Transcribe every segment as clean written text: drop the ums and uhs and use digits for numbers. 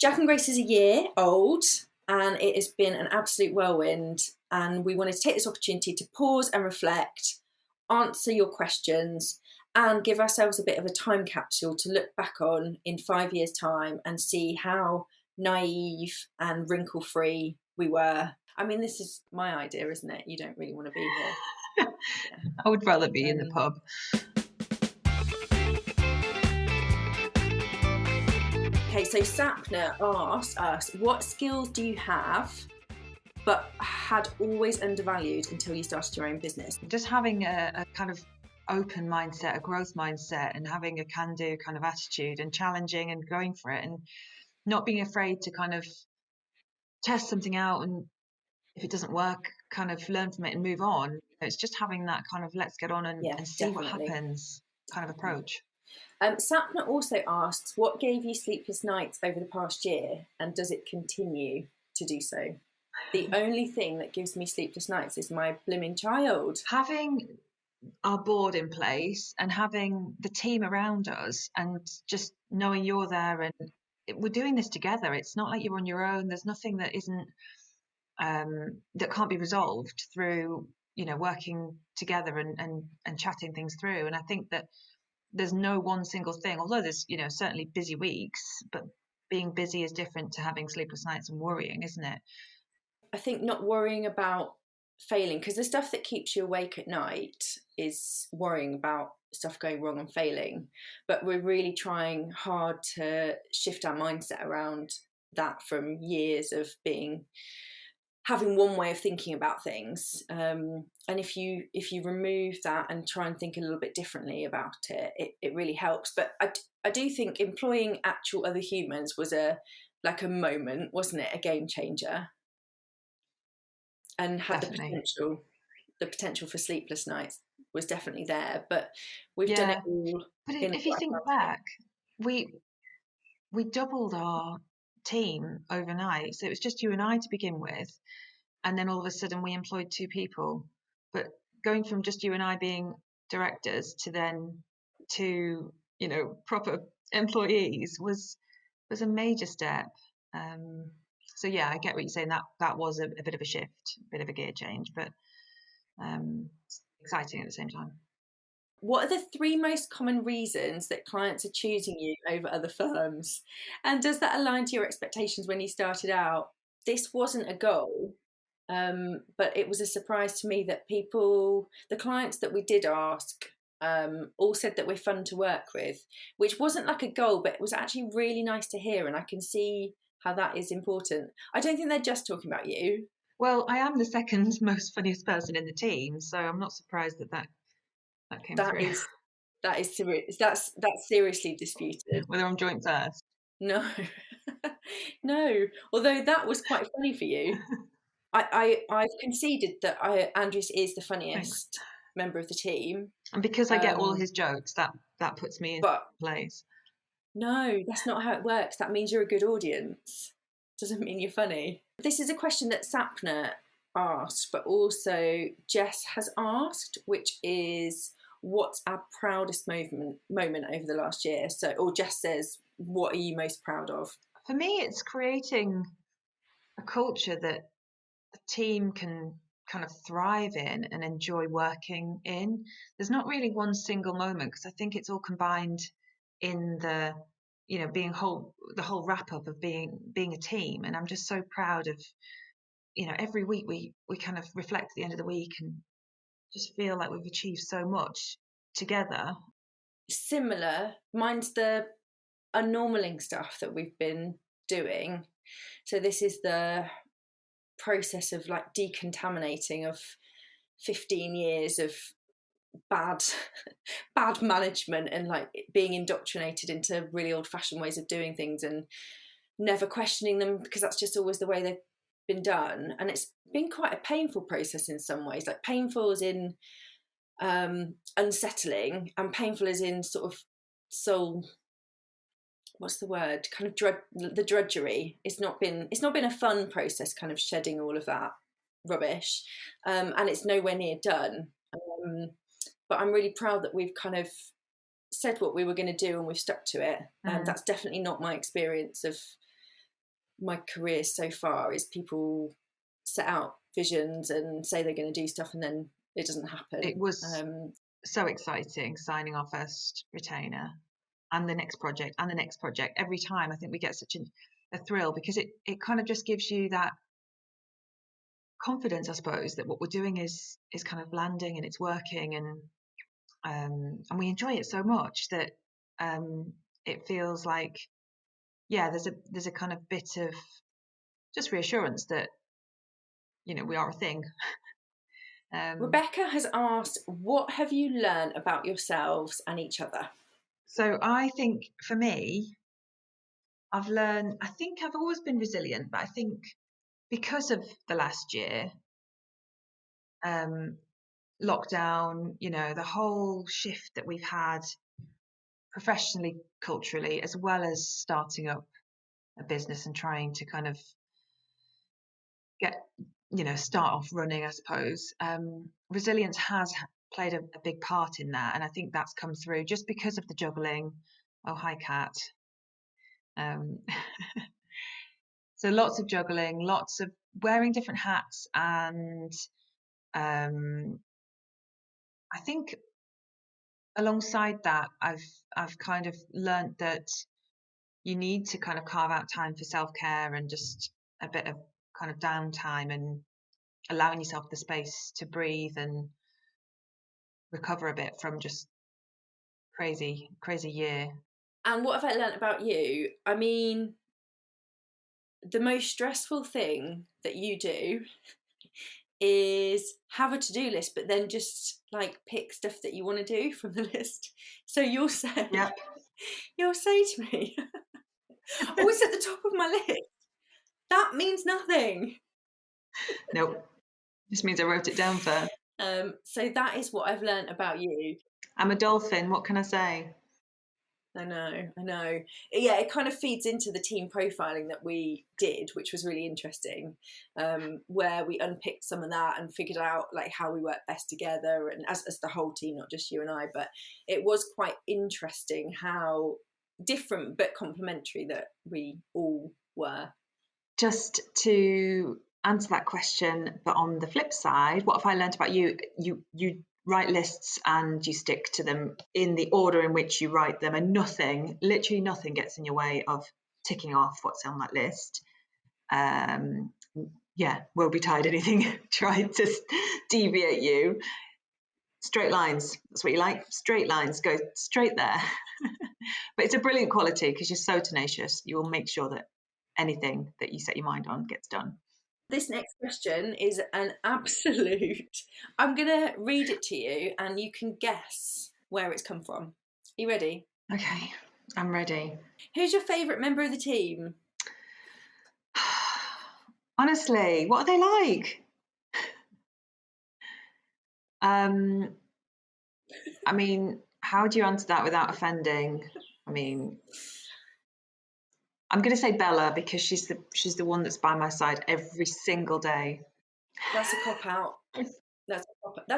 Jack and Grace is a year old and it has been an absolute whirlwind. And we wanted to take this opportunity to pause and reflect, answer your questions, and give ourselves a bit of a time capsule to look back on in 5 years' time and see how naive and wrinkle-free we were. I mean, this is my idea, isn't it? You don't really want to be here. Yeah. I would rather be in the pub. Okay, so Sapna asked us, what skills do you have but had always undervalued until you started your own business? Just having a kind of open mindset, a growth mindset, and having a can-do kind of attitude and challenging and going for it and not being afraid to kind of test something out, and if it doesn't work, kind of learn from it and move on. It's just having that kind of let's get on and see definitely. what happens kind of approach. Sapna also asks, what gave you sleepless nights over the past year, and does it continue to do so? The only thing that gives me sleepless nights is my blimmin' child. Having our board in place and having the team around us and just knowing you're there and we're doing this together. It's not like you're on your own. There's nothing that isn't that can't be resolved through working together and chatting things through. And I think that there's no one single thing, although there's certainly busy weeks, but being busy is different to having sleepless nights and worrying, isn't it? I think not worrying about failing, because the stuff that keeps you awake at night is worrying about stuff going wrong and failing, but we're really trying hard to shift our mindset around that from years of having one way of thinking about things, and if you remove that and try and think a little bit differently about it really helps. But I do think employing actual other humans was a moment, wasn't it, a game changer, and had Definitely. the potential for sleepless nights was definitely there, but we've done it all. But if you think back, we doubled our team overnight, so it was just you and I to begin with, and then all of a sudden we employed 2 people. But going from just you and I being directors to then to proper employees was a major step. So yeah, I get what you're saying. That was a bit of a shift, a bit of a gear change, but exciting at the same time. What are the 3 most common reasons that clients are choosing you over other firms? And does that align to your expectations when you started out? This wasn't a goal, but it was a surprise to me that the clients that we did ask, all said that we're fun to work with, which wasn't like a goal, but it was actually really nice to hear. And I can see how that is important. I don't think they're just talking about you. Well, I am the second most funniest person in the team, so I'm not surprised that came through. That is serious. That's seriously disputed. Whether I'm joint first. No, no. Although that was quite funny for you. I've conceded that Andres is the funniest member of the team, and because I get all his jokes, that puts me in place. No, that's not how it works. That means you're a good audience. Doesn't mean you're funny. This is a question that Sapna asked, but also Jess has asked, which is, what's our proudest moment over the last year? Or Jess says, what are you most proud of? For me, it's creating a culture that the team can kind of thrive in and enjoy working in. There's not really one single moment, because I think it's all combined in the being the whole wrap up of being a team. And I'm just so proud of every week we kind of reflect at the end of the week and just feel like we've achieved so much together. Similar. Mine's the unnormaling stuff that we've been doing. So this is the process of decontaminating of 15 years of bad management and being indoctrinated into really old-fashioned ways of doing things and never questioning them, because that's just always the way they've been done. And it's been quite a painful process in some ways, painful as in unsettling, and painful as in sort of soul, what's the word, kind of the drudgery. It's not been a fun process, kind of shedding all of that rubbish, and it's nowhere near done. But I'm really proud that we've kind of said what we were going to do and we've stuck to it. And that's definitely not my experience of my career so far is people set out visions and say they're going to do stuff and then it doesn't happen. It was so exciting signing our first retainer and the next project and the next project. Every time I think we get such a thrill, because it kind of just gives you that confidence, I suppose, that what we're doing is kind of landing and it's working, and we enjoy it so much that it feels like, yeah, there's a kind of bit of just reassurance that, you know, we are a thing. Rebecca has asked, what have you learned about yourselves and each other? So I think for me, I've learned, I think I've always been resilient, but I think because of the last year, lockdown, you know, the whole shift that we've had professionally, culturally, as well as starting up a business and trying to kind of get, you know, start off running, I suppose. Resilience has played a big part in that, and I think that's come through just because of the juggling. Oh, hi, Kat. So lots of juggling, lots of wearing different hats, and I think alongside that, I've kind of learnt that you need to kind of carve out time for self-care and just a bit of kind of downtime and allowing yourself the space to breathe and recover a bit from just crazy year. And what have I learnt about you? I mean, the most stressful thing that you do is have a to-do list, but then just like pick stuff that you want to do from the list. So you'll say, Yep. you'll say to me, oh, it's at the top of my list. That means nothing. Nope. Just means I wrote it down first. So that is what I've learnt about you. I'm a dolphin. What can I say? I know. Yeah, it kind of feeds into the team profiling that we did, which was really interesting, where we unpicked some of that and figured out like how we work best together, and as the whole team, not just you and I. But it was quite interesting how different but complementary that we all were. Just to answer that question, but on the flip side, what have I learned about you? You write lists and you stick to them in the order in which you write them, and literally nothing gets in your way of ticking off what's on that list. Yeah, will be tired anything trying to deviate you. Straight lines, that's what you like. Straight lines, go straight there. But it's a brilliant quality because you're so tenacious. You will make sure that anything that you set your mind on gets done. This next question is an absolute. I'm going to read it to you and you can guess where it's come from. Are you ready? Okay, I'm ready. Who's your favourite member of the team? Honestly, what are they like? I mean, how do you answer that without offending? I mean, I'm going to say Bella because she's the one that's by my side every single day. That's a cop out. That's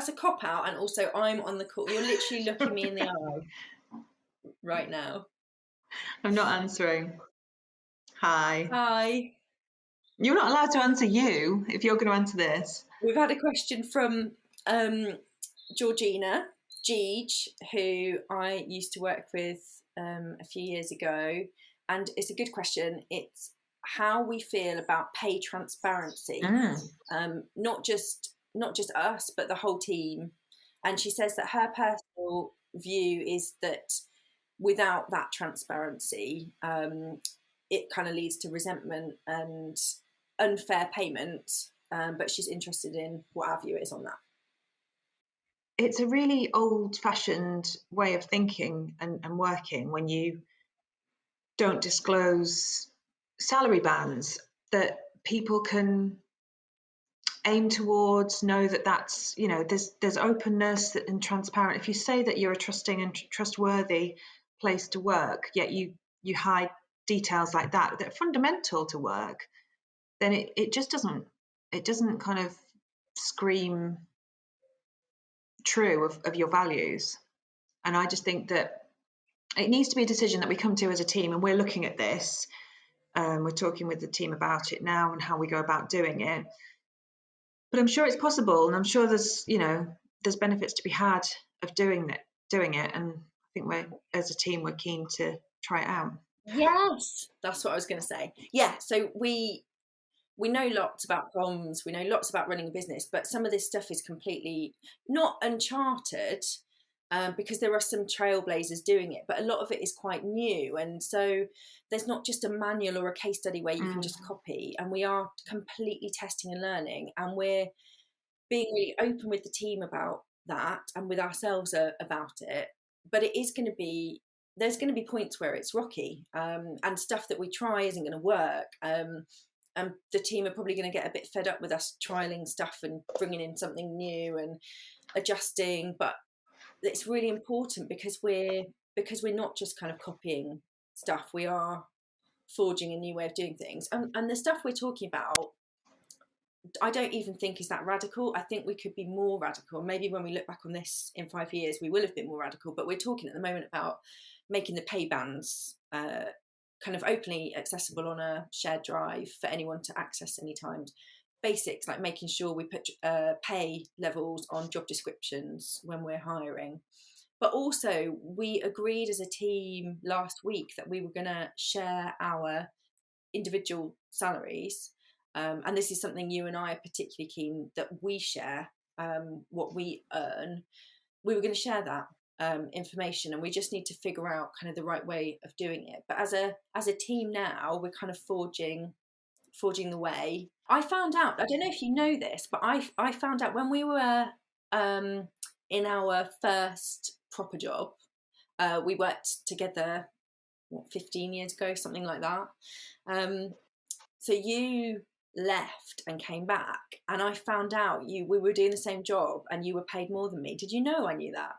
a cop out, and also I'm on the call. You're literally looking me in the eye right now. I'm not answering. Hi. Hi. You're not allowed to answer you if you're going to answer this. We've had a question from Georgina Geege, who I used to work with a few years ago, and it's a good question. It's how we feel about pay transparency, not just us, but the whole team. And she says that her personal view is that without that transparency, it kind of leads to resentment and unfair payment. But she's interested in what our view is on that. It's a really old-fashioned way of thinking and working when you don't disclose salary bands that people can aim towards, know that that's, you know, there's openness and transparent. If you say that you're a trusting and trustworthy place to work, yet you hide details like that are fundamental to work, then it just doesn't kind of scream true of your values. And I just think that it needs to be a decision that we come to as a team, and we're looking at this We're talking with the team about it now and how we go about doing it. But I'm sure it's possible, and I'm sure there's benefits to be had of doing it. And I think as a team, we're keen to try it out. Yes, that's what I was going to say. Yeah, so we know lots about comms, we know lots about running a business, but some of this stuff is completely not uncharted, because there are some trailblazers doing it, but a lot of it is quite new. And so there's not just a manual or a case study where you can just copy, and we are completely testing and learning, and we're being really open with the team about that and with ourselves about it. But it is going to be, there's going to be points where it's rocky, and stuff that we try isn't going to work. And the team are probably going to get a bit fed up with us trialing stuff and bringing in something new and adjusting. But it's really important because we're not just kind of copying stuff. We are forging a new way of doing things. And the stuff we're talking about, I don't even think is that radical. I think we could be more radical. Maybe when we look back on this in 5 years, we will have been more radical. But we're talking at the moment about making the pay bands kind of openly accessible on a shared drive for anyone to access anytime. Basics like making sure we put pay levels on job descriptions when we're hiring. But also, we agreed as a team last week that we were going to share our individual salaries. And this is something you and I are particularly keen that we share, what we earn. We were going to share that information, and we just need to figure out kind of the right way of doing it. But as a team now, we're kind of forging the way. I found out, I don't know if you know this, but I found out when we were in our first proper job, we worked together 15 years ago, something like that. So you left and came back, and I found out we were doing the same job and you were paid more than me. Did you know I knew that?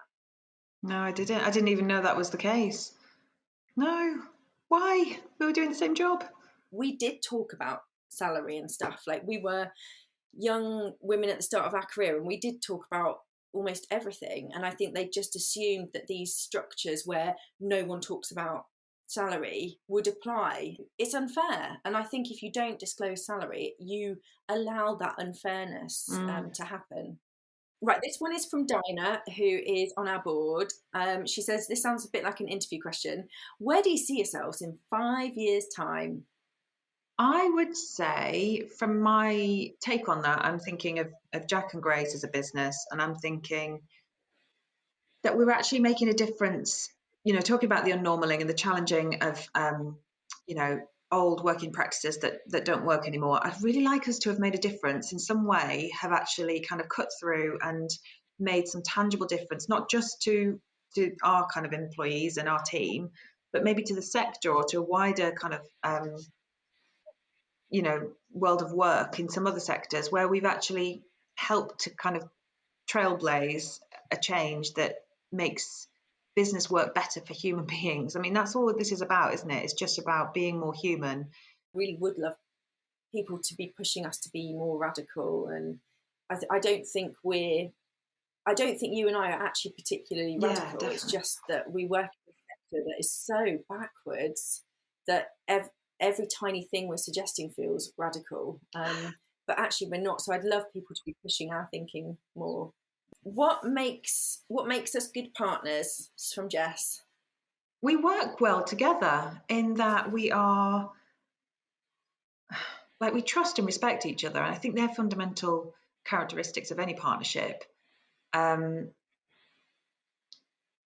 No, I didn't even know that was the case. No. Why? We were doing the same job. We did talk about salary and stuff. Like, we were young women at the start of our career, and we did talk about almost everything. And I think they just assumed that these structures where no one talks about salary would apply. It's unfair. And I think if you don't disclose salary, you allow that unfairness to happen. Right, this one is from Dinah, who is on our board. She says, this sounds a bit like an interview question. Where do you see yourselves in 5 years' time? I would say, from my take on that, I'm thinking of Jack and Grace as a business, and I'm thinking that we're actually making a difference, talking about the unnormaling and the challenging of, old working practices that don't work anymore. I'd really like us to have made a difference in some way, have actually kind of cut through and made some tangible difference, not just to our kind of employees and our team, but maybe to the sector or to a wider kind of, world of work in some other sectors where we've actually helped to kind of trailblaze a change that makes business work better for human beings. I mean, that's all this is about, isn't it? It's just about being more human. Really would love people to be pushing us to be more radical, and I don't think you and I are actually particularly radical. Yeah, it's just that we work in a sector that is so backwards that every tiny thing we're suggesting feels radical, but actually we're not. So I'd love people to be pushing our thinking more. What makes us good partners? It's from Jess. We work well together in that we are, like, we trust and respect each other, and I think they're fundamental characteristics of any partnership.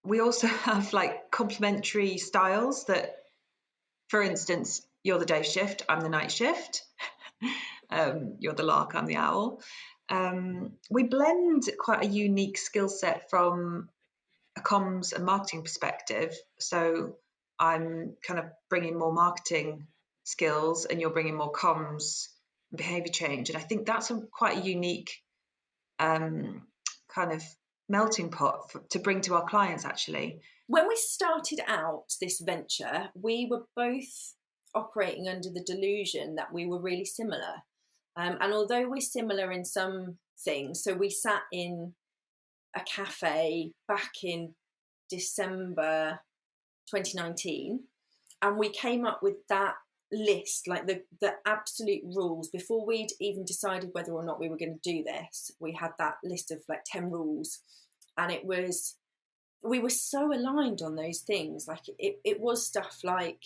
We also have like complementary styles that, for instance, you're the day shift, I'm the night shift. You're the lark, I'm the owl. We blend quite a unique skill set from a comms and marketing perspective. So I'm kind of bringing more marketing skills and you're bringing more comms and behavior change. And I think that's quite a unique kind of melting pot to bring to our clients, actually. When we started out this venture, we were both operating under the delusion that we were really similar. And although we're similar in some things, so we sat in a cafe back in December 2019, and we came up with that list, like the absolute rules before we'd even decided whether or not we were going to do this. We had that list of like 10 rules, and we were so aligned on those things. Like it was stuff like,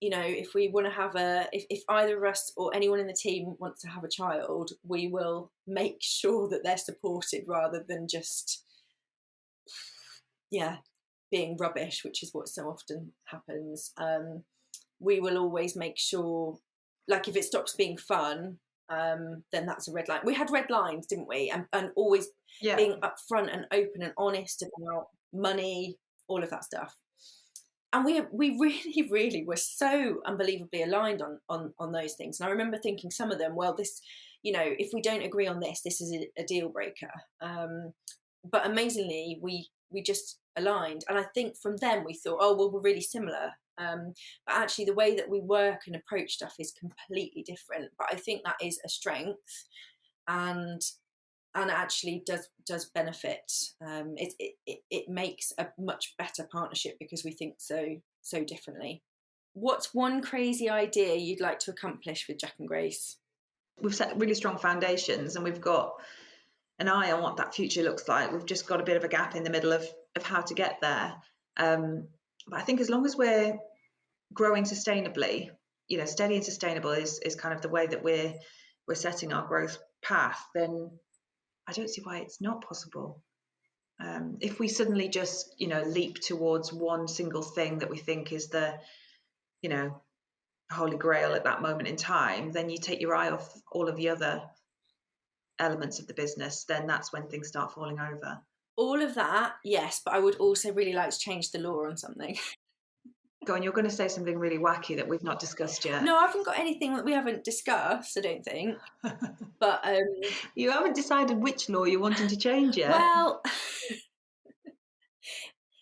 if we want to have if either of us or anyone in the team wants to have a child, we will make sure that they're supported rather than just, being rubbish, which is what so often happens. We will always make sure, like if it stops being fun, then that's a red line. We had red lines, didn't we? And always being upfront and open and honest about money, all of that stuff. And we really, really were so unbelievably aligned on those things. And I remember thinking some of them, well, this, if we don't agree on this, this is a deal breaker. But amazingly, we just aligned. And I think from then we thought, oh, well, we're really similar. But actually the way that we work and approach stuff is completely different. But I think that is a strength, and actually does benefit. It makes a much better partnership because we think so differently. What's one crazy idea you'd like to accomplish with Jack and Grace? We've set really strong foundations, and we've got an eye on what that future looks like. We've just got a bit of a gap in the middle of how to get there. But I think as long as we're growing sustainably, steady and sustainable is kind of the way that we're setting our growth path, then I don't see why it's not possible. If we suddenly just, leap towards one single thing that we think is the, holy grail at that moment in time, then you take your eye off all of the other elements of the business. Then that's when things start falling over. All of that, yes, but I would also really like to change the law on something. Go on, you're going to say something really wacky that we've not discussed yet. No, I haven't got anything that we haven't discussed, I don't think. But you haven't decided which law you're wanting to change yet. Well,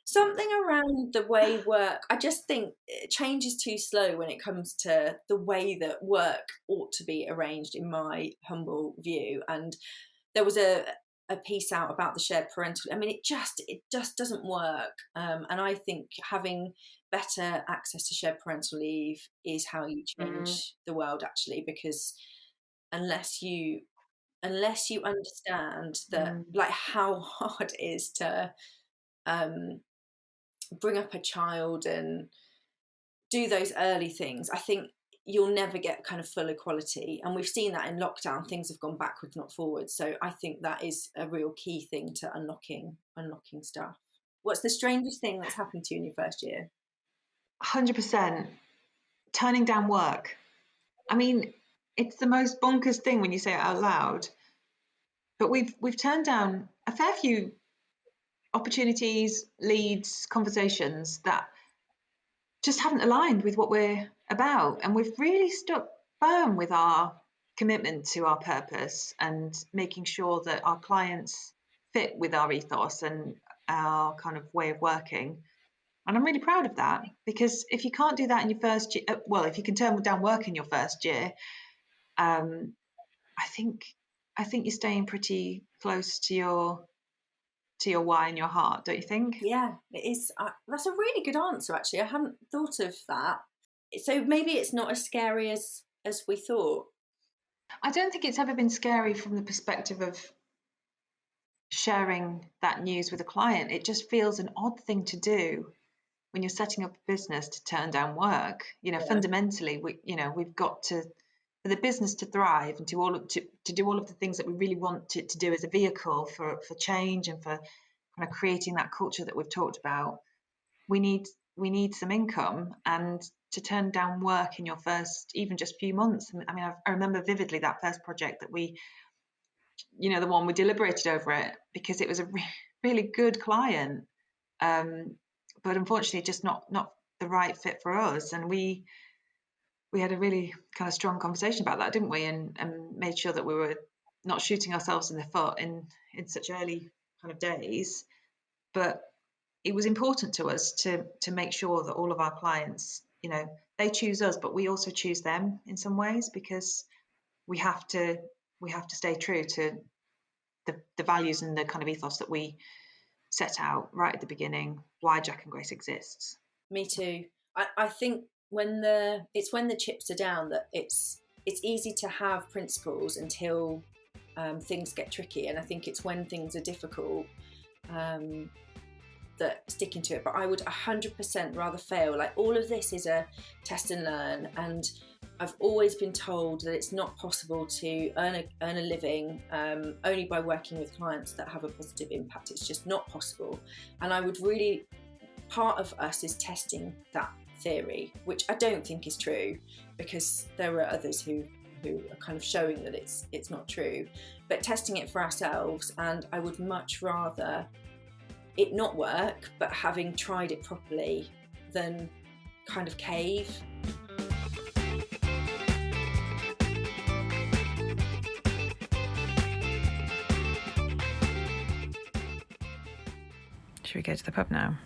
something around the way work, I just think change is too slow when it comes to the way that work ought to be arranged, in my humble view. And there was a piece out about the shared parental. I mean, it just doesn't work. And I think having better access to shared parental leave is how you change the world, actually, because unless you understand that, like, how hard it is to bring up a child and do those early things, I think you'll never get kind of full equality. And we've seen that in lockdown, things have gone backwards, not forwards. So I think that is a real key thing to unlocking stuff. What's the strangest thing that's happened to you in your first year? 100%. Turning down work. I mean, it's the most bonkers thing when you say it out loud. But we've turned down a fair few opportunities, leads, conversations that just haven't aligned with what we're about. And we've really stuck firm with our commitment to our purpose and making sure that our clients fit with our ethos and our kind of way of working. And I'm really proud of that, because if you can't do that in your first year, well, if you can turn down work in your first year, I think you're staying pretty close to your why in your heart, don't you think? Yeah, it is. That's a really good answer, actually. I hadn't thought of that. So maybe it's not as scary as we thought. I don't think it's ever been scary from the perspective of sharing that news with a client. It just feels an odd thing to do when you're setting up a business to turn down work. Fundamentally, we've got to, for the business to thrive and to do all of the things that we really want it to do as a vehicle for change and for kind of creating that culture that we've talked about. We need some income, and to turn down work in your first even just few months. I mean, I remember vividly that first project that we, the one we deliberated over it because it was a really good client, but unfortunately just not the right fit for us. And we had a really kind of strong conversation about that, didn't we? And made sure that we were not shooting ourselves in the foot in such early kind of days. But it was important to us to make sure that all of our clients, they choose us, but we also choose them in some ways, because we have to stay true to the values and the kind of ethos that we set out right at the beginning, why Jack and Grace exists. Me too. I think when the chips are down that it's easy to have principles until things get tricky, and I think it's when things are difficult that sticking to it. But I would 100% rather fail. Like, all of this is a test and learn, and I've always been told that it's not possible to earn a living only by working with clients that have a positive impact. It's just not possible. And I would really, part of us is testing that theory, which I don't think is true, because there are others who are kind of showing that it's not true, but testing it for ourselves. And I would much rather it not work, but having tried it properly, than kind of cave. Should we go to the pub now?